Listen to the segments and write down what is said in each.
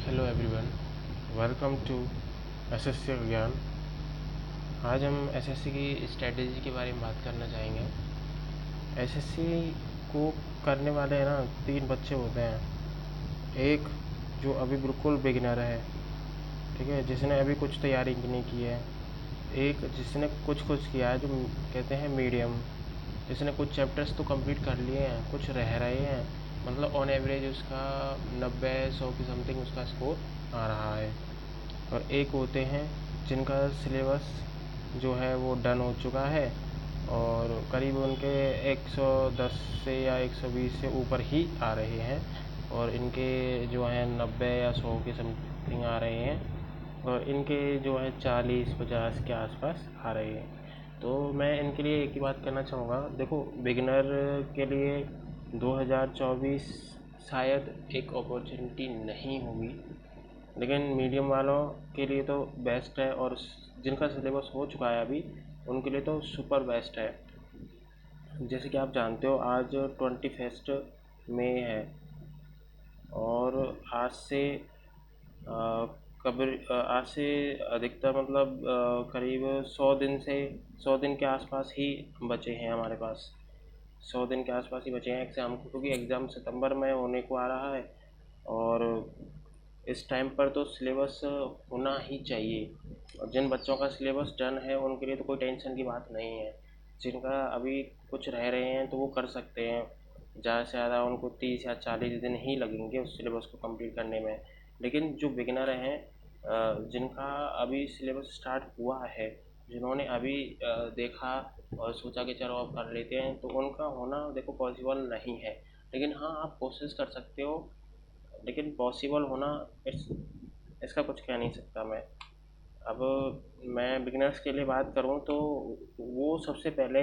Hello everyone, welcome to SSC Gyan. आज हम SSC की स्ट्रेटेजी के बारे में बात करना चाहेंगे। एसएससी को करने वाले हैं ना, 3 बच्चे होते हैं। एक जो अभी बिल्कुल बिगिनर है, ठीक है, जिसने अभी कुछ तैयारी नहीं की है। एक जिसने कुछ किया है, जो कहते हैं मीडियम, जिसने कुछ चैप्टर्स तो कंप्लीट कर लिए हैं, कुछ रह रहे हैं, मतलब ऑन एवरेज उसका 90-100 की समथिंग उसका स्कोर आ रहा है। और एक होते हैं जिनका सिलेबस जो है वो डन हो चुका है और करीब उनके 110 से या 120 से ऊपर ही आ रहे हैं, और इनके जो हैं 90 या 100 के समथिंग आ रहे हैं, और इनके जो है 40-50 के आसपास आ रहे हैं। तो मैं इनके लिए एक ही बात कहना चाहूँगा। देखो, बिगिनर के लिए 2024 शायद एक अपॉर्चुनिटी नहीं होगी, लेकिन मीडियम वालों के लिए तो बेस्ट है, और जिनका सिलेबस हो चुका है अभी उनके लिए तो सुपर बेस्ट है। जैसे कि आप जानते हो, आज 21 मई है, और आज से अधिकतर मतलब करीब 100 दिन के आसपास ही बचे हैं हमारे पास। 100 दिन के आसपास ही बचे हैं एग्ज़ाम को, क्योंकि एग्ज़ाम सितंबर में होने को आ रहा है, और इस टाइम पर तो सिलेबस होना ही चाहिए। और जिन बच्चों का सिलेबस डन है उनके लिए तो कोई टेंशन की बात नहीं है। जिनका अभी कुछ रह रहे हैं तो वो कर सकते हैं। ज़्यादा से ज़्यादा उनको 30 या 40 दिन ही लगेंगे उस सिलेबस को कंप्लीट करने में। लेकिन जो बिगिनर हैं, जिनका अभी सिलेबस स्टार्ट हुआ है, जिन्होंने अभी देखा और सोचा कि चलो अब कर लेते हैं, तो उनका होना देखो पॉसिबल नहीं है। लेकिन हाँ, आप कोशिश कर सकते हो, लेकिन पॉसिबल होना इसका कुछ कह नहीं सकता मैं। अब मैं बिगिनर्स के लिए बात करूं तो वो सबसे पहले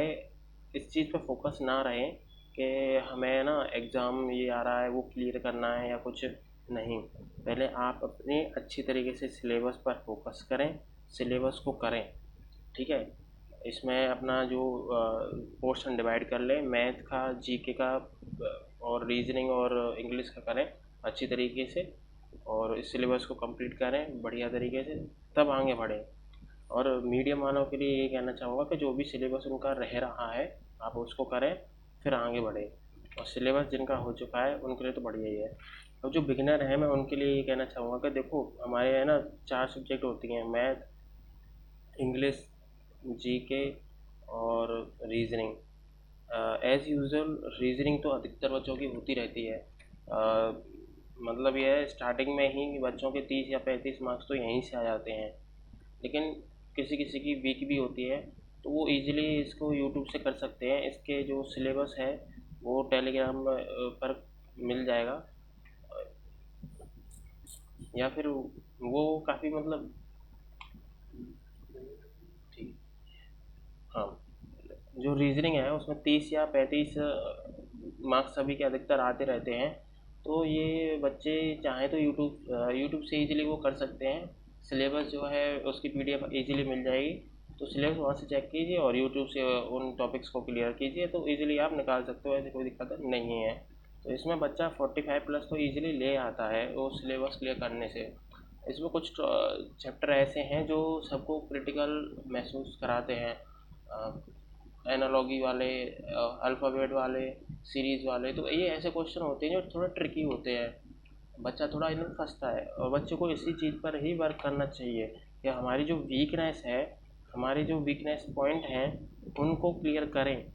इस चीज़ पे फोकस ना रहें कि हमें ना एग्ज़ाम ये आ रहा है वो क्लियर करना है या कुछ नहीं। पहले आप अपने अच्छी तरीके से सिलेबस पर फोकस करें, सिलेबस को करें, ठीक है। इसमें अपना जो पोर्शन डिवाइड कर लें, मैथ का, जीके का, और रीजनिंग और इंग्लिश का करें अच्छी तरीके से, और इस सिलेबस को कंप्लीट करें बढ़िया तरीके से, तब आगे बढ़ें। और मीडियम वालों के लिए ये कहना चाहूँगा कि जो भी सिलेबस उनका रह रहा है आप उसको करें, फिर आगे बढ़ें। और सिलेबस जिनका हो चुका है उनके लिए तो बढ़िया ही है। और जो बिगिनर हैं, मैं उनके लिए ये कहना चाहूँगा कि देखो, हमारे है ना 4 सब्जेक्ट होती हैं, मैथ, इंग्लिश, जीके और रीजनिंग। एज़ यूजुअल रीजनिंग तो अधिकतर बच्चों की होती रहती है। मतलब ये है, स्टार्टिंग में ही बच्चों के 30 या 35 मार्क्स तो यहीं से आ जाते हैं। लेकिन किसी किसी की वीक भी होती है, तो वो इजीली इसको यूट्यूब से कर सकते हैं। इसके जो सिलेबस है वो टेलीग्राम पर मिल जाएगा, या फिर वो काफ़ी मतलब ठीक। हाँ, जो रीजनिंग है उसमें 30 या 35 मार्क्स सभी के अधिकतर आते रहते हैं। तो ये बच्चे चाहें तो यूट्यूब से इजीली वो कर सकते हैं। सिलेबस जो है उसकी पीडीएफ इजीली मिल जाएगी, तो सिलेबस वहाँ से चेक कीजिए और यूट्यूब से उन टॉपिक्स को क्लियर कीजिए, तो इजीली आप निकाल सकते हो, ऐसी कोई दिक्कत नहीं है। तो इसमें बच्चा 45 प्लस तो इजीली ले आता है वो सिलेबस क्लियर करने से। इसमें कुछ चैप्टर ऐसे हैं जो सबको क्रिटिकल महसूस कराते हैं, एनालॉगी वाले, अल्फ़ाबेट वाले, सीरीज़ वाले। तो ये ऐसे क्वेश्चन होते हैं जो थोड़ा ट्रिकी होते हैं, बच्चा थोड़ा इनमें फंसता है, और बच्चे को इसी चीज़ पर ही वर्क करना चाहिए कि हमारी जो वीकनेस है, हमारे जो वीकनेस पॉइंट हैं उनको क्लियर करें,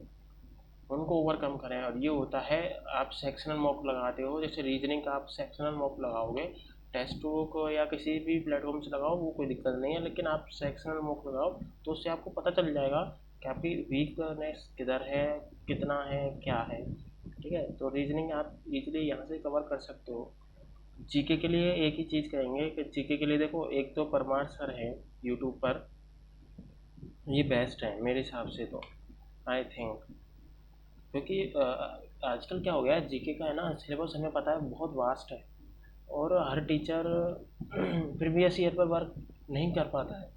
उनको ओवरकम करें। और ये होता है, आप सेक्शनल मॉक लगाते हो, जैसे रीजनिंग का आप सेक्शनल मॉक लगाओगे, टेस्ट बुक या किसी भी प्लेटफॉर्म से लगाओ, वो कोई दिक्कत नहीं है, लेकिन आप सेक्शनल मॉक लगाओ तो उससे आपको पता चल जाएगा कि आपकी वीकनेस किधर है, कितना है, क्या है, ठीक है। तो रीजनिंग आप इजीली यहाँ से कवर कर सकते हो। जीके के लिए एक ही चीज़ कहेंगे कि जीके के लिए देखो, एक तो परमार सर है यूट्यूब पर, ये बेस्ट है मेरे हिसाब से तो, आई थिंक। क्योंकि आजकल क्या हो गया है, जीके का है ना सिलेबस, हमें पता है बहुत वास्ट है, और हर टीचर प्रीवियस ईयर पर वर्क नहीं कर पाता है।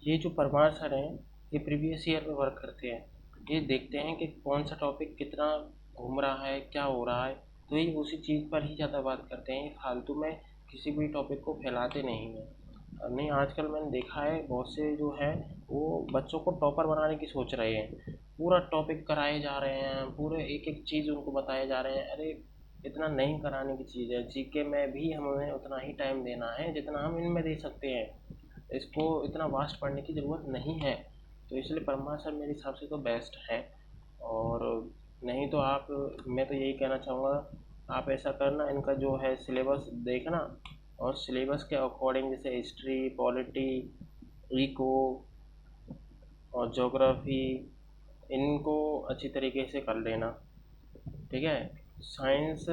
ये जो परमार सर हैं, ये प्रीवियस ईयर पे वर्क करते हैं, ये देखते हैं कि कौन सा टॉपिक कितना घूम रहा है, क्या हो रहा है, तो ये उसी चीज़ पर ही ज़्यादा बात करते हैं। फालतू में किसी भी टॉपिक को फैलाते नहीं हैं। नहीं, आजकल मैंने देखा है बहुत से जो है वो बच्चों को टॉपर बनाने की सोच रहे हैं। पूरा टॉपिक कराए जा रहे हैं, पूरे एक एक चीज़ उनको बताए जा रहे हैं। अरे इतना नहीं कराने की चीज़ है। जीके में भी हमें उतना ही टाइम देना है जितना हम इनमें दे सकते हैं। इसको इतना वास्ट पढ़ने की ज़रूरत नहीं है। तो इसलिए परमा सर मेरे हिसाब से तो बेस्ट है। और नहीं तो आप, मैं तो यही कहना चाहूँगा, आप ऐसा करना, इनका जो है सिलेबस देखना, और सिलेबस के अकॉर्डिंग जैसे हिस्ट्री, पॉलिटी, इको और ज्योग्राफी, इनको अच्छी तरीके से कर लेना। ठीक है। साइंस,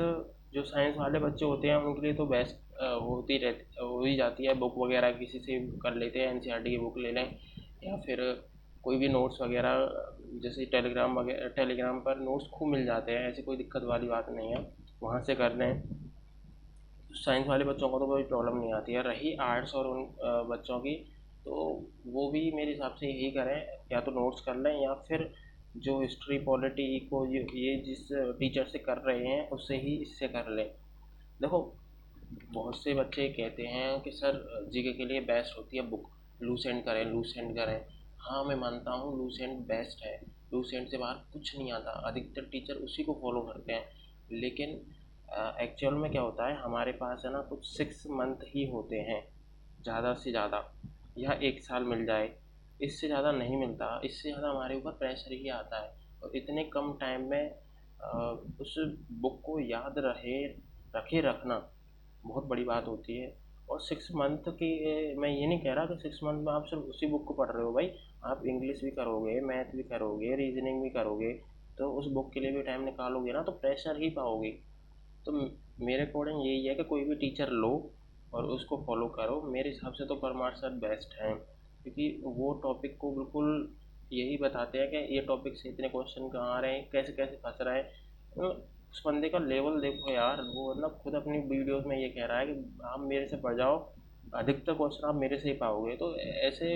जो साइंस वाले बच्चे होते हैं उनके लिए तो बेस्ट होती रहती, हो ही जाती है। बुक वगैरह किसी से कर लेते हैं, एनसीईआरटी की बुक ले लें, या फिर कोई भी नोट्स वगैरह, जैसे टेलीग्राम वगैरह, टेलीग्राम पर नोट्स खूब मिल जाते हैं, ऐसी कोई दिक्कत वाली बात नहीं है, वहाँ से कर लें। साइंस वाले बच्चों को तो कोई प्रॉब्लम नहीं आती है। रही आर्ट्स और उन बच्चों की, तो वो भी मेरे हिसाब से यही करें, या तो नोट्स कर लें, या फिर जो हिस्ट्री, पॉलिटी को ये जिस टीचर से कर रहे हैं उससे ही इससे कर लें। देखो, बहुत से बच्चे कहते हैं कि सर जीके के लिए बेस्ट होती है बुक, लूसेंट करें, लूसेंट करें। हाँ, मैं मानता हूँ लूसेंट बेस्ट है। लूसेंट से बाहर कुछ नहीं आता, अधिकतर टीचर उसी को फॉलो करते हैं। लेकिन एक्चुअल में क्या होता है, हमारे पास है ना कुछ 6 मंथ ही होते हैं ज़्यादा से ज़्यादा, या 1 साल मिल जाए, इससे ज़्यादा नहीं मिलता। इससे ज़्यादा हमारे ऊपर प्रेशर ही आता है। और इतने कम टाइम में उस बुक को याद रखे रखना बहुत बड़ी बात होती है। और 6 मंथ की, मैं ये नहीं कह रहा कि 6 मंथ में आप सिर्फ उसी बुक को पढ़ रहे हो भाई। आप इंग्लिश भी करोगे, मैथ भी करोगे, रीजनिंग भी करोगे, तो उस बुक के लिए भी टाइम निकालोगे ना, तो प्रेशर ही पाओगे। तो मेरे अकॉर्डिंग यही है कि कोई भी टीचर लो और उसको फॉलो करो। मेरे हिसाब से तो परमार सर बेस्ट हैं, क्योंकि वो टॉपिक को बिल्कुल यही बताते हैं कि ये टॉपिक से इतने क्वेश्चन कहाँ आ रहे हैं, कैसे कैसे फंस रहा है। तो उस बंदे का लेवल देखो यार, वो मतलब खुद अपनी वीडियोस में ये कह रहा है कि आप मेरे से पढ़ जाओ, अधिकतर क्वेश्चन आप मेरे से ही पाओगे। तो ऐसे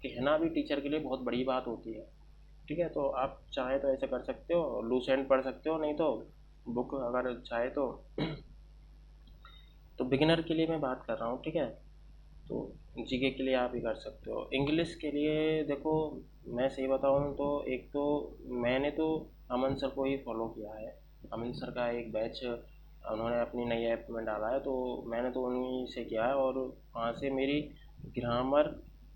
कहना भी टीचर के लिए बहुत बड़ी बात होती है। ठीक है, तो आप चाहे तो ऐसा कर सकते हो, लूसेंट पढ़ सकते हो, नहीं तो बुक अगर चाहे तो बिगिनर के लिए मैं बात कर रहा हूँ। ठीक है, तो जीके के लिए आप ही कर सकते हो। इंग्लिश के लिए देखो, मैं सही बताऊँ तो एक तो मैंने तो अमन सर को ही फॉलो किया है। अमन सर का एक बैच उन्होंने अपनी नई ऐप में डाला है, तो मैंने तो उन्हीं से किया है, और वहाँ से मेरी ग्रामर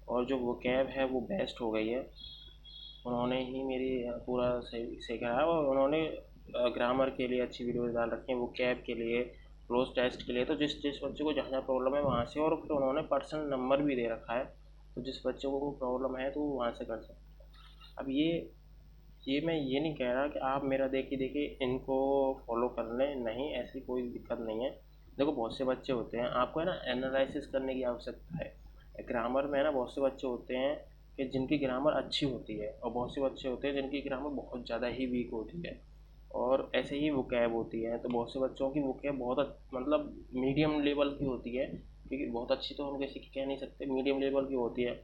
और जो वोकैब है वो बेस्ट हो गई है। उन्होंने ही मेरी पूरा सही सीखा है, और उन्होंने ग्रामर के लिए अच्छी वीडियोस डाल रखी हैं, वो कैब के लिए, क्लोज टेस्ट के लिए। तो जिस जिस बच्चे को जहाँ जहाँ प्रॉब्लम है वहाँ से, और फिर उन्होंने पर्सनल नंबर भी दे रखा है, तो जिस बच्चे को प्रॉब्लम है तो वो वहाँ से कर सकते हैं। अब ये मैं ये नहीं कह रहा कि आप मेरा देखिए देखिए इनको फॉलो कर लें, नहीं, ऐसी कोई दिक्कत नहीं है। देखो, बहुत से बच्चे होते हैं, आपको है ना एनालिसिस करने की आवश्यकता है। ग्रामर में है ना बहुत से बच्चे होते हैं कि जिनकी ग्रामर अच्छी होती है, और बहुत से बच्चे होते हैं जिनकी ग्रामर बहुत ज़्यादा ही वीक होती है। और ऐसे ही वोकैब होती है, तो बहुत से बच्चों की वोकैब बहुत मतलब मीडियम लेवल की होती है, क्योंकि बहुत अच्छी तो हम किसी की कह नहीं सकते, मीडियम लेवल की होती है।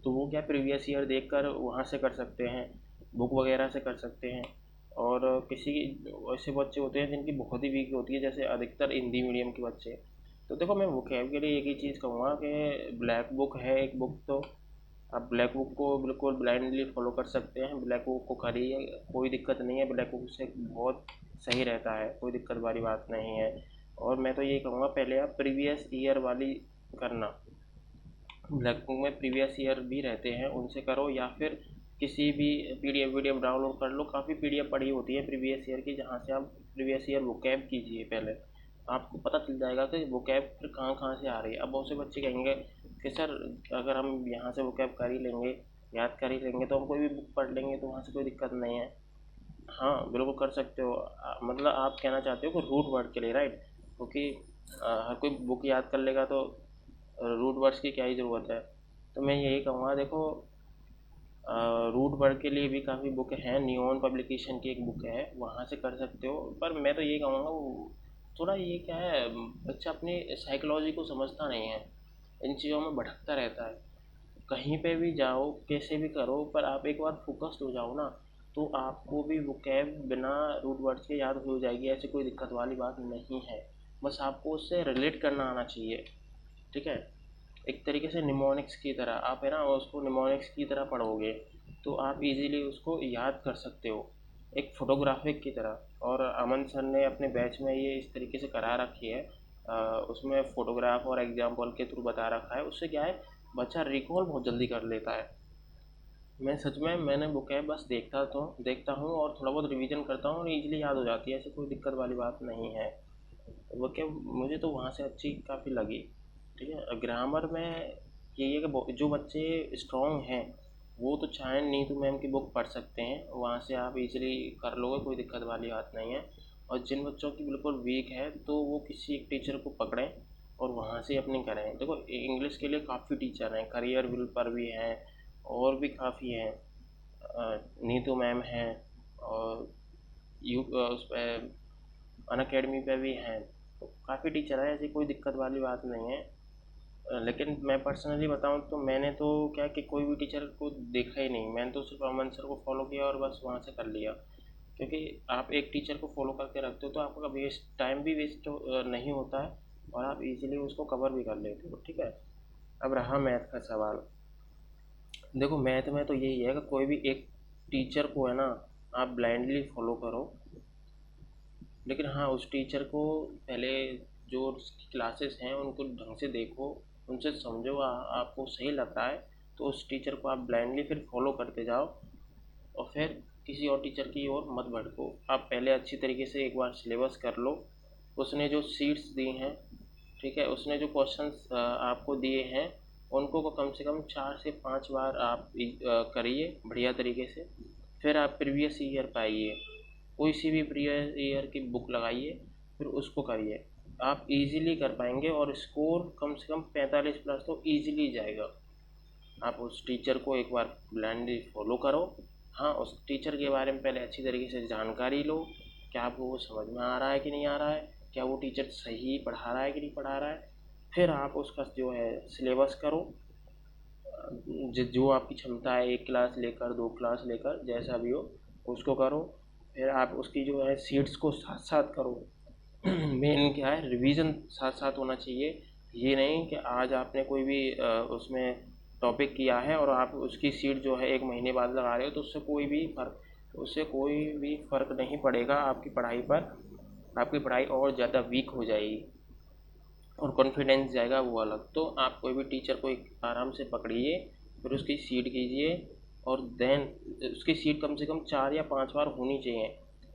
तो वो क्या, प्रीवियस ईयर देखकर वहाँ से कर सकते हैं, बुक वगैरह से कर सकते हैं। और किसी ऐसे बच्चे होते हैं जिनकी बहुत ही वीक होती है, जैसे अधिकतर हिंदी मीडियम के बच्चे। तो देखो, मैं वोकैब के लिए एक ही चीज़ कहूँगा कि ब्लैक बुक है एक बुक, तो आप ब्लैक बुक को बिल्कुल ब्लाइंडली फॉलो कर सकते हैं। ब्लैक बुक को करिए, कोई दिक्कत नहीं है, ब्लैक बुक से बहुत सही रहता है, कोई दिक्कत वाली बात नहीं है। और मैं तो यही कहूँगा, पहले आप प्रीवियस ईयर वाली करना, ब्लैक बुक में प्रीवियस ईयर भी रहते हैं, उनसे करो, या फिर किसी भी पीडीएफ वीडियो डाउनलोड कर लो। काफ़ी पीडीएफ पड़ी होती है प्रीवियस ईयर की, जहाँ से आप प्रीवियस ईयर वोकैब कीजिए पहले, आपको पता चल जाएगा कि वोकैब फिर कहाँ कहाँ से आ रही है। अब बहुत से बच्चे कहेंगे कि सर अगर हम यहाँ से वोकैब कर ही लेंगे, याद कर ही लेंगे, तो हम कोई भी बुक पढ़ लेंगे, तो वहाँ से कोई दिक्कत नहीं है। हाँ, बिल्कुल कर सकते हो। मतलब आप कहना चाहते हो कि रूट वर्ड के लिए, राइट? क्योंकि हर कोई बुक याद कर लेगा तो रूट वर्ड्स की क्या ही ज़रूरत है। तो मैं यही कहूँगा, देखो, रूट वर्ड के लिए भी काफ़ी बुक हैं। नियॉन पब्लिकेशन की एक बुक है, वहाँ से कर सकते हो। पर मैं तो यही कहूँगा, वो थोड़ा ये क्या है, बच्चा अपनी साइकोलॉजी को समझता नहीं है, इन चीज़ों में भटकता रहता है। कहीं पे भी जाओ, कैसे भी करो, पर आप एक बार फोकस्ड हो जाओ ना, तो आपको भी वोकैब बिना रूट वर्ड्स के याद हो जाएगी, ऐसी कोई दिक्कत वाली बात नहीं है। बस आपको उससे रिलेट करना आना चाहिए, ठीक है। एक तरीके से निमोनिक्स की तरह आप है ना उसको निमोनिक्स की तरह पढ़ोगे तो आप इजीली उसको याद कर सकते हो, एक फोटोग्राफिक की तरह। और अमन सर ने अपने बैच में ये इस तरीके से करा रखी है, उसमें फ़ोटोग्राफ और एग्जाम्पल के थ्रू बता रखा है। उससे क्या है, बच्चा रिकॉल बहुत जल्दी कर लेता है। मैं सच में मैंने बुक है बस देखता हूँ और थोड़ा बहुत रिवीजन करता हूँ और ईजिली याद हो जाती है, ऐसी कोई दिक्कत वाली बात नहीं है। वो क्या, मुझे तो वहाँ से अच्छी काफ़ी लगी, ठीक है। ग्रामर में यही है कि जो बच्चे स्ट्रॉन्ग हैं वो तो चाहे नीतू मैम की बुक पढ़ सकते हैं, वहाँ से आप इजीली कर लोगे, कोई दिक्कत वाली बात नहीं है। और जिन बच्चों की बिल्कुल वीक है तो वो किसी एक टीचर को पकड़ें और वहाँ से अपनी करें। देखो इंग्लिश के लिए काफ़ी टीचर हैं, करियर विल पर भी हैं और भी काफ़ी हैं, नीतू मैम हैं और उस पर अनअकैडमी पे भी हैं, तो काफ़ी टीचर हैं, ऐसी कोई दिक्कत वाली बात नहीं है। लेकिन मैं पर्सनली बताऊं तो मैंने तो क्या कि कोई भी टीचर को देखा ही नहीं, मैंने तो सिर्फ अमन सर को फॉलो किया और बस वहाँ से कर लिया। क्योंकि आप एक टीचर को फॉलो करके रखते हो तो आपका वेस्ट टाइम भी वेस्ट नहीं होता है और आप इजीली उसको कवर भी कर लेते हो, ठीक है। अब रहा मैथ का सवाल। देखो मैथ में तो यही है कि कोई भी एक टीचर को है ना आप ब्लाइंडली फॉलो करो, लेकिन हाँ उस टीचर को पहले जो उसकी क्लासेस हैं उनको ढंग से देखो, उनसे समझो, आपको सही लग रहा है तो उस टीचर को आप ब्लाइंडली फिर फॉलो करते जाओ और फिर किसी और टीचर की ओर मत भटको। आप पहले अच्छी तरीके से एक बार सिलेबस कर लो, उसने जो सीट्स दी हैं, ठीक है, उसने जो क्वेश्चंस आपको दिए हैं उनको को कम से कम 4 से 5 बार आप करिए बढ़िया तरीके से। फिर आप प्रीवियस ईयर पाइए, कोई सी भी प्रीवियस ईयर की बुक लगाइए, फिर उसको करिए, आप इजीली कर पाएंगे और स्कोर कम से कम 45 प्लस तो इजीली जाएगा। आप उस टीचर को एक बार ब्लाइंडली फॉलो करो, हाँ उस टीचर के बारे में पहले अच्छी तरीके से जानकारी लो, क्या आपको वो समझ में आ रहा है कि नहीं आ रहा है, क्या वो टीचर सही पढ़ा रहा है कि नहीं पढ़ा रहा है। फिर आप उसका जो है सिलेबस करो, जो आपकी क्षमता है, 1 क्लास लेकर 2 क्लास लेकर जैसा भी हो उसको करो। फिर आप उसकी जो है सीट्स को साथ साथ करो। मेन क्या है, रिवीजन साथ साथ होना चाहिए। ये नहीं कि आज आपने कोई भी उसमें टॉपिक किया है और आप उसकी सीट जो है 1 महीने बाद लगा रहे हो तो उससे कोई भी फ़र्क नहीं पड़ेगा आपकी पढ़ाई पर। आपकी पढ़ाई और ज़्यादा वीक हो जाएगी और कॉन्फिडेंस जाएगा वो अलग। तो आप कोई भी टीचर को एक आराम से पकड़िए, फिर उसकी सीट कीजिए और देन उसकी सीट कम से कम 4 या 5 बार होनी चाहिए।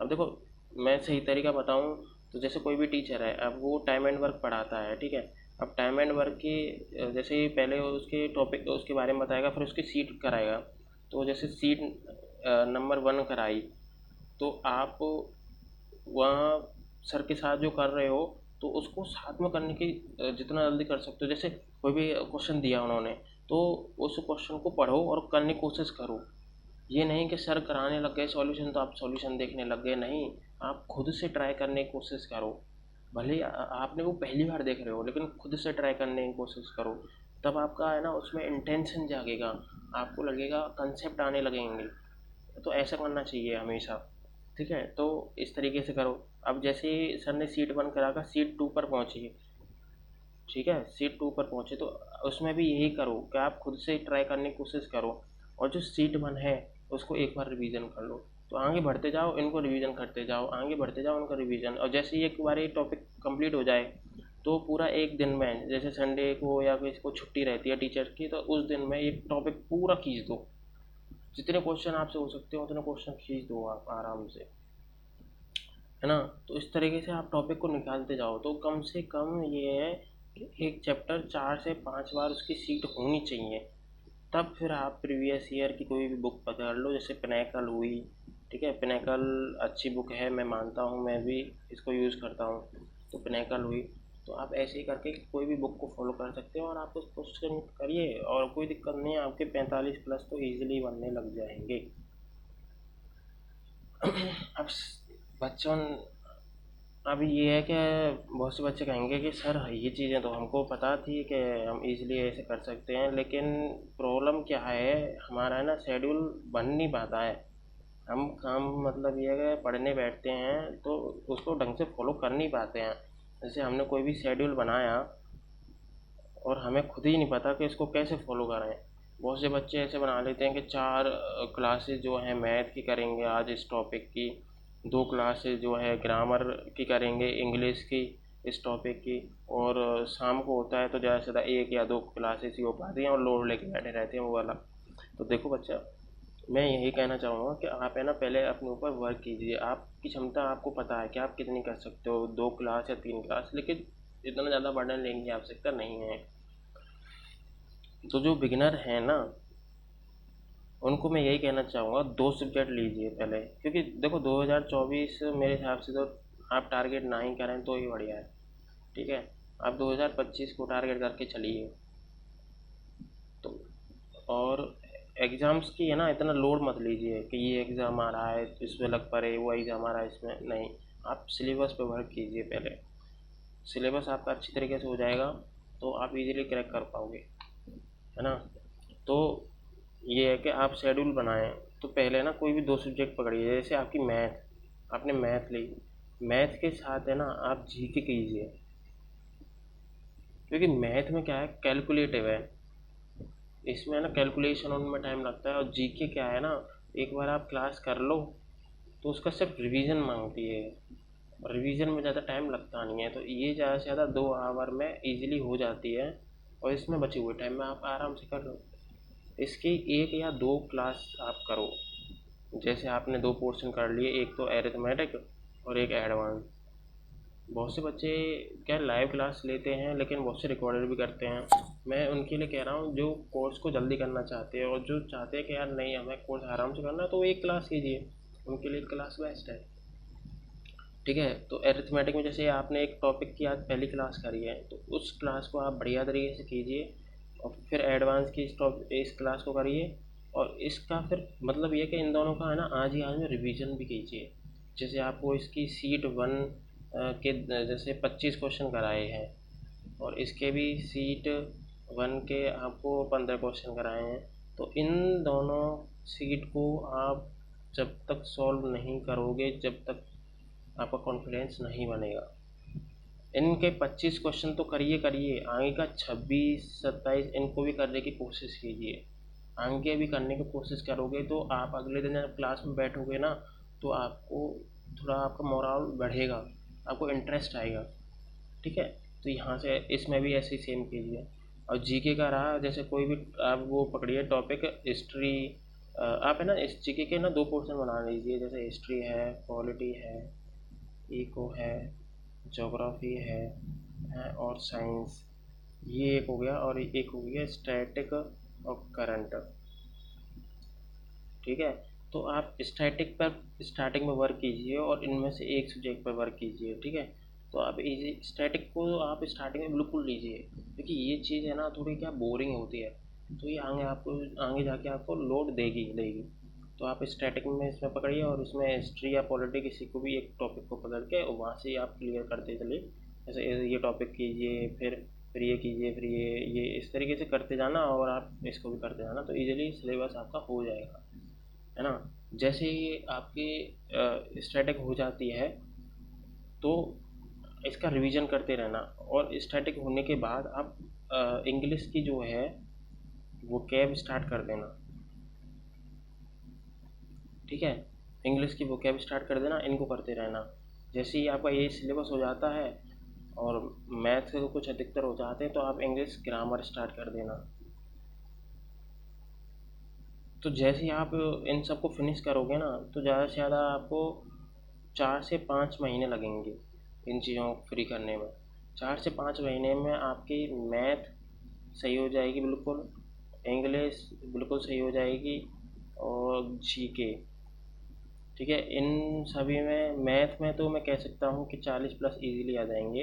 अब देखो मैं सही तरीका बताऊँ तो जैसे कोई भी टीचर है, अब वो टाइम एंड वर्क पढ़ाता है, ठीक है। अब टाइम एंड वर्क की जैसे ही पहले उसके टॉपिक उसके बारे में बताएगा, फिर उसकी सीट कराएगा। तो जैसे सीट नंबर 1 कराई तो आप वहाँ सर के साथ जो कर रहे हो तो उसको साथ में करने की जितना जल्दी कर सकते हो। जैसे कोई भी क्वेश्चन दिया उन्होंने तो उस क्वेश्चन को पढ़ो और करने की कोशिश करो। ये नहीं कि सर कराने लग गए सॉल्यूशन तो आप सॉल्यूशन देखने लग गए, नहीं, आप खुद से ट्राई करने की कोशिश करो। भले ही आपने वो पहली बार देख रहे हो लेकिन खुद से ट्राई करने की कोशिश करो, तब आपका है ना उसमें इंटेंशन जागेगा, आपको लगेगा कंसेप्ट आने लगेंगे। तो ऐसा करना चाहिए हमेशा, ठीक है। तो इस तरीके से करो। अब जैसे ही सर ने सीट 1 करा कर सीट 2 पर पहुँची, ठीक है, सीट 2 पर पहुँचे तो उसमें भी यही करो कि आप खुद से ट्राई करने की कोशिश करो और जो सीट 1 है उसको एक बार रिवीजन कर लो। तो आगे बढ़ते जाओ, इनको रिवीजन करते जाओ, आगे बढ़ते जाओ उनका रिवीजन, और जैसे ही एक बार ये टॉपिक कंप्लीट हो जाए तो पूरा एक दिन में, जैसे संडे को या किसी को छुट्टी रहती है टीचर की, तो उस दिन में ये टॉपिक पूरा खींच दो, जितने क्वेश्चन आपसे हो सकते हो उतने क्वेश्चन खींच दो आप आराम से, है ना। तो इस तरीके से आप टॉपिक को निकालते जाओ तो कम से कम ये है कि एक चैप्टर 4 से 5 बार उसकी सीट होनी चाहिए। तब फिर आप प्रीवियस ईयर की कोई भी बुक पकड़ लो, जैसे पिनैकल हुई, ठीक है, पिनैकल अच्छी बुक है, मैं मानता हूँ, मैं भी इसको यूज़ करता हूँ। तो पिनैकल हुई, तो आप ऐसे ही करके कोई भी बुक को फॉलो कर सकते हो और आप उस क्वेश्चन करिए और कोई दिक्कत नहीं है, आपके 45 प्लस तो ईजिली बनने लग जाएंगे। अब बच्चों, अब ये है कि बहुत से बच्चे कहेंगे कि सर ये चीज़ें तो हमको पता थी कि हम इजीली ऐसे कर सकते हैं, लेकिन प्रॉब्लम क्या है, हमारा है ना शेड्यूल बन नहीं पाता है। हम मतलब ये है कि पढ़ने बैठते हैं तो उसको ढंग से फॉलो कर नहीं पाते हैं। जैसे हमने कोई भी शेड्यूल बनाया और हमें खुद ही नहीं पता कि इसको कैसे फॉलो करें। बहुत से बच्चे ऐसे बना लेते हैं कि 4 क्लासेस जो हैं मैथ की करेंगे आज इस टॉपिक की, 2 क्लासेस जो है ग्रामर की करेंगे इंग्लिश की इस टॉपिक की, और शाम को होता है तो ज़्यादा से ज़्यादा 1 या 2 क्लासेस ही हो पाती हैं और लोड लेके बैठे रहते हैं वो वाला। तो देखो बच्चा, मैं यही कहना चाहूँगा कि आप है ना पहले अपने ऊपर वर्क कीजिए। आपकी क्षमता आपको पता है कि आप कितनी कर सकते हो, 2 क्लास या 3 क्लास, लेकिन इतना ज़्यादा बर्डन लेने की आवश्यकता नहीं है। तो जो बिगिनर हैं ना, उनको मैं यही कहना चाहूँगा 2 सब्जेक्ट लीजिए पहले, क्योंकि देखो 2024 मेरे हिसाब से तो आप टारगेट ना ही करें तो ही बढ़िया है। ठीक है, आप 2025 को टारगेट करके चलिए। तो और एग्ज़ाम्स की है ना इतना लोड मत लीजिए कि ये एग्ज़ाम आ रहा है तो इसमें लग पड़े, वो एग्ज़ाम आ रहा है इसमें नहीं। आप सिलेबस पे वर्क कीजिए पहले। सिलेबस आपका अच्छी तरीके से हो जाएगा तो आप इजीली क्रैक कर पाओगे, है ना। तो ये है कि आप शेड्यूल बनाएं। तो पहले ना कोई भी 2 सब्जेक्ट पकड़िए, जैसे आपकी मैथ, आपने मैथ ली, मैथ के साथ है ना आप जीके कीजिए, क्योंकि मैथ में क्या है, कैलकुलेटिव है, इसमें ना कैलकुलेशन उनमें टाइम लगता है। और जीके क्या है ना, एक बार आप क्लास कर लो तो उसका सिर्फ रिवीजन मांगती है, रिवीजन में ज़्यादा टाइम लगता नहीं है। तो ये ज़्यादा से ज़्यादा 2 आवर में इजीली हो जाती है, और इसमें बचे हुए टाइम में आप आराम से कर लो। इसकी 1 या 2 क्लास आप करो। जैसे आपने 2 पोर्शन कर लिए, एक तो एरिथमेटिक और एक एडवांस। बहुत से बच्चे क्या लाइव क्लास लेते हैं, लेकिन बहुत से रिकॉर्डेड भी करते हैं। मैं उनके लिए कह रहा हूँ जो कोर्स को जल्दी करना चाहते हैं और जो चाहते हैं कि यार नहीं हमें कोर्स आराम से करना है, तो वो 1 क्लास कीजिए, उनके लिए 1 क्लास बेस्ट है। ठीक है, तो एरिथमेटिक में जैसे आपने एक टॉपिक की आज पहली क्लास करी है तो उस क्लास को आप बढ़िया तरीके से कीजिए, और फिर एडवांस की इस क्लास को करिए। और इसका फिर मतलब ये कि इन दोनों का है ना आज ही आज में रिवीजन भी कीजिए। जैसे आपको इसकी सीट 1 के जैसे 25 क्वेश्चन कराए हैं, और इसके भी सीट 1 के आपको 15 क्वेश्चन कराए हैं। तो इन दोनों सीट को आप जब तक सॉल्व नहीं करोगे, जब तक आपका कॉन्फिडेंस नहीं बनेगा। इनके 25 क्वेश्चन तो करिए करिए, आगे का 26 27 इनको भी करने की कोशिश कीजिए। आगे भी करने की कोशिश करोगे तो आप अगले दिन जब क्लास में बैठोगे ना, तो आपको थोड़ा आपका मोराल बढ़ेगा, आपको इंटरेस्ट आएगा। ठीक है, तो यहाँ से इसमें भी ऐसे ही सेम कीजिए। और जीके का रहा, जैसे कोई भी आप वो पकड़िए टॉपिक, हिस्ट्री, आप है ना इस जीके के ना 2 पोर्शन बना लीजिए, जैसे हिस्ट्री है, पॉलिटी है, इको है, ज्योग्राफी है और साइंस, ये एक हो गया, और एक हो गया स्टैटिक और करंट। ठीक है, तो आप स्टैटिक पर स्टार्टिंग में वर्क कीजिए और इनमें से एक सब्जेक्ट पर वर्क कीजिए। ठीक है, तो आप इजी स्टैटिक को आप स्टार्टिंग में बिल्कुल लीजिए, क्योंकि ये चीज़ है ना थोड़ी क्या बोरिंग होती है, तो ये आगे जाके आपको लोड देगी देगी। तो आप स्टैटिक में इसमें पकड़िए, और उसमें हिस्ट्री या पॉलिटी किसी को भी एक टॉपिक को पकड़ के और वहाँ से आप क्लियर करते चलिए। जैसे ये टॉपिक कीजिए, फिर ये कीजिए, फिर ये इस तरीके से करते जाना, और आप इसको भी करते जाना, तो इजीली सिलेबस आपका हो जाएगा, है ना। जैसे ही आपकी स्टैटिक हो जाती है तो इसका रिवीजन करते रहना, और स्टैटिक होने के बाद आप इंग्लिश की जो है वो कैब स्टार्ट कर देना। ठीक है, इंग्लिश की वो कैब स्टार्ट कर देना, इनको करते रहना। जैसे ही आपका ये सिलेबस हो जाता है और मैथ के कुछ अधिकतर हो जाते हैं, तो आप इंग्लिश ग्रामर स्टार्ट कर देना। तो जैसे ही आप इन सबको फिनिश करोगे ना, तो ज़्यादा से ज़्यादा आपको 4 से 5 महीने लगेंगे इन चीज़ों को फ्री करने में। 4 से 5 महीने में आपकी मैथ सही हो जाएगी बिल्कुल, इंग्लिश बिल्कुल सही हो जाएगी, और जीके। ठीक है, इन सभी में मैथ में तो मैं कह सकता हूँ कि 40 प्लस इजीली आ जाएंगे,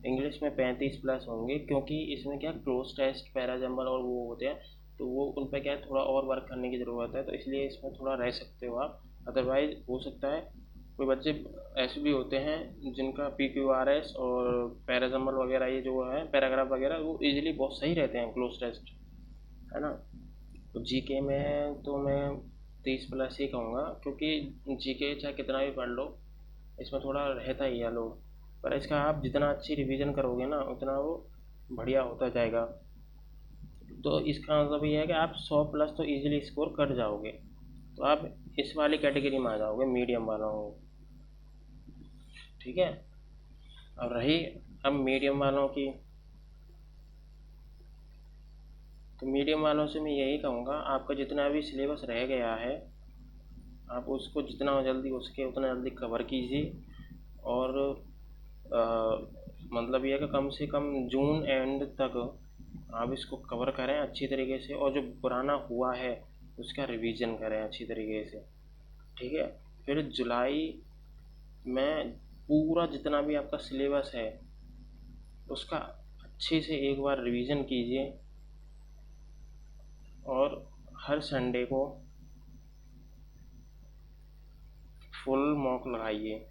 इंग्लिश में 35 प्लस होंगे, क्योंकि इसमें क्या क्लोज टेस्ट, पैराजम्बल और वो होते हैं, तो वो उन पर क्या है थोड़ा और वर्क करने की ज़रूरत है, तो इसलिए इसमें थोड़ा रह सकते हो आप। अदरवाइज़ हो सकता है कोई बच्चे ऐसे भी होते हैं जिनका PQRS और पैराजम्बल वगैरह, ये जो है पैराग्राफ वगैरह, वो इजीली बहुत सही रहते हैं क्लोज टेस्ट, है ना। तो जीके में तो मैं 30 प्लस ही कहूँगा, क्योंकि जीके चाहे कितना भी पढ़ लो, इसमें थोड़ा रहता ही है लोग। पर इसका आप जितना अच्छी रिवीजन करोगे ना उतना वो बढ़िया होता जाएगा। तो इसका मतलब ये है कि आप 100 प्लस तो इजीली स्कोर कर जाओगे, तो आप इस वाली कैटेगरी में आ जाओगे मीडियम वालों को। ठीक है। और रही अब मीडियम वालों की, तो मीडियम वालों से मैं यही कहूँगा, आपका जितना भी सिलेबस रह गया है आप उसको जितना जल्दी हो सके उतना जल्दी कवर कीजिए। और मतलब ये है कि कम से कम जून एंड तक आप इसको कवर करें अच्छी तरीके से, और जो पुराना हुआ है उसका रिवीजन करें अच्छी तरीके से। ठीक है। फिर जुलाई में पूरा जितना भी आपका सिलेबस है उसका अच्छे से एक बार रिवीजन कीजिए, और हर संडे को फुल मॉक लगाइए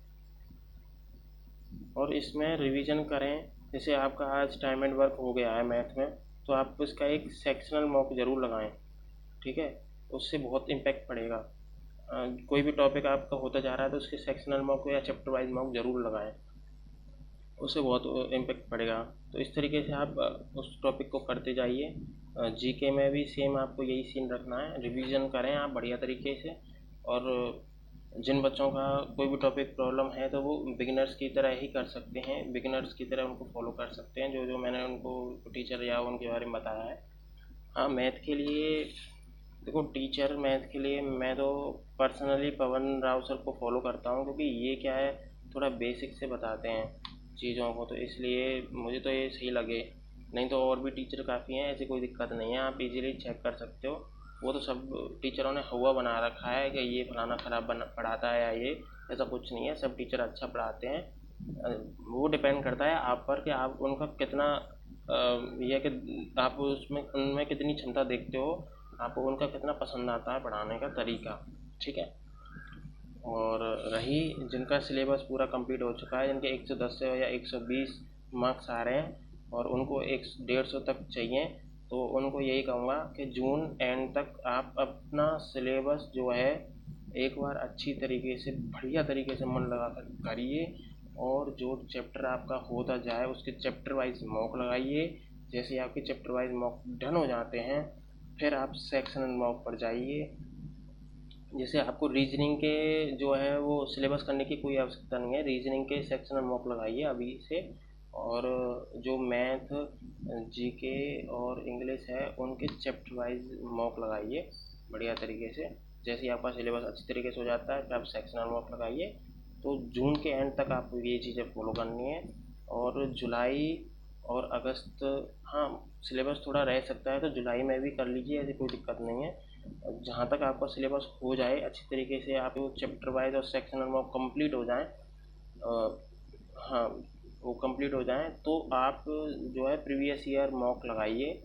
और इसमें रिवीजन करें। जैसे आपका आज टाइम एंड वर्क हो गया है मैथ में, तो आप इसका एक सेक्शनल मॉक ज़रूर लगाएं। ठीक है। उससे बहुत इम्पैक्ट पड़ेगा। कोई भी टॉपिक आपका होता जा रहा है तो उसके सेक्शनल मॉक या चैप्टर वाइज मॉक ज़रूर लगाएं, उससे बहुत इम्पैक्ट पड़ेगा। तो इस तरीके से आप उस टॉपिक को करते जाइए। जीके में भी सेम आपको यही सीन रखना है, रिवीजन करें आप बढ़िया तरीके से। और जिन बच्चों का कोई भी टॉपिक प्रॉब्लम है तो वो बिगिनर्स की तरह ही कर सकते हैं, बिगिनर्स की तरह उनको फॉलो कर सकते हैं जो जो मैंने उनको टीचर या उनके बारे में बताया है। हाँ, मैथ के लिए देखो, टीचर मैथ के लिए मैं तो पर्सनली पवन राव सर को फॉलो करता हूँ, क्योंकि ये क्या है, थोड़ा बेसिक से बताते हैं चीज़ों को, तो इसलिए मुझे तो ये सही लगे। नहीं तो और भी टीचर काफ़ी हैं, ऐसी कोई दिक्कत नहीं है, आप इजीली चेक कर सकते हो। वो तो सब टीचरों ने हुआ बना रखा है कि ये फलाना ख़राब पढ़ाता है या ये, ऐसा कुछ नहीं है, सब टीचर अच्छा पढ़ाते हैं। वो डिपेंड करता है आप पर कि आप उनका कितना ये है कि आप उसमें उनमें कितनी क्षमता देखते हो, आपको उनका कितना पसंद आता है पढ़ाने का तरीका। ठीक है। और रही जिनका सिलेबस पूरा कंप्लीट हो चुका है, जिनके 110 से या 120 मार्क्स आ रहे हैं और उनको 150 तक चाहिए, तो उनको यही कहूँगा कि जून एंड तक आप अपना सिलेबस जो है एक बार अच्छी तरीके से बढ़िया तरीके से मन लगा कर करिए। और जो चैप्टर आपका होता जाए उसके चैप्टर वाइज मॉक लगाइए। जैसे ही आपके चैप्टर वाइज मॉक डन हो जाते हैं फिर आप सेक्शनल मॉक पर जाइए। जैसे आपको रीजनिंग के जो है वो सिलेबस करने की कोई आवश्यकता नहीं है, रीजनिंग के सेक्शनल मॉक लगाइए अभी से। और जो मैथ, जीके और इंग्लिश है उनके चैप्टर वाइज मॉक लगाइए बढ़िया तरीके से। जैसे ही आपका सिलेबस अच्छी तरीके से हो जाता है फिर आप सेक्शनल मॉक लगाइए। तो जून के एंड तक आपको ये चीज़ें फॉलो करनी है। और जुलाई और अगस्त, हाँ सिलेबस थोड़ा रह सकता है तो जुलाई में भी कर लीजिए, ऐसी कोई दिक्कत नहीं है। जहाँ तक आपका सिलेबस हो जाए अच्छी तरीके से, आप चैप्टर वाइज और सेक्शनल मॉक कंप्लीट हो जाएं, हाँ वो कंप्लीट हो जाएं तो आप जो है प्रीवियस ईयर मॉक लगाइए।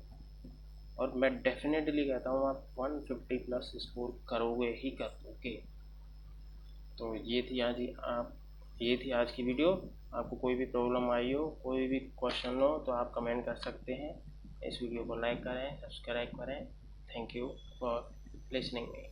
और मैं डेफिनेटली कहता हूँ आप 150 प्लस स्कोर करोगे ही करोगे। तो ये थी आज की वीडियो। आपको कोई भी प्रॉब्लम आई हो, कोई भी क्वेश्चन हो तो आप कमेंट कर सकते हैं। इस वीडियो को लाइक करें, सब्सक्राइब करें। Thank you for listening me.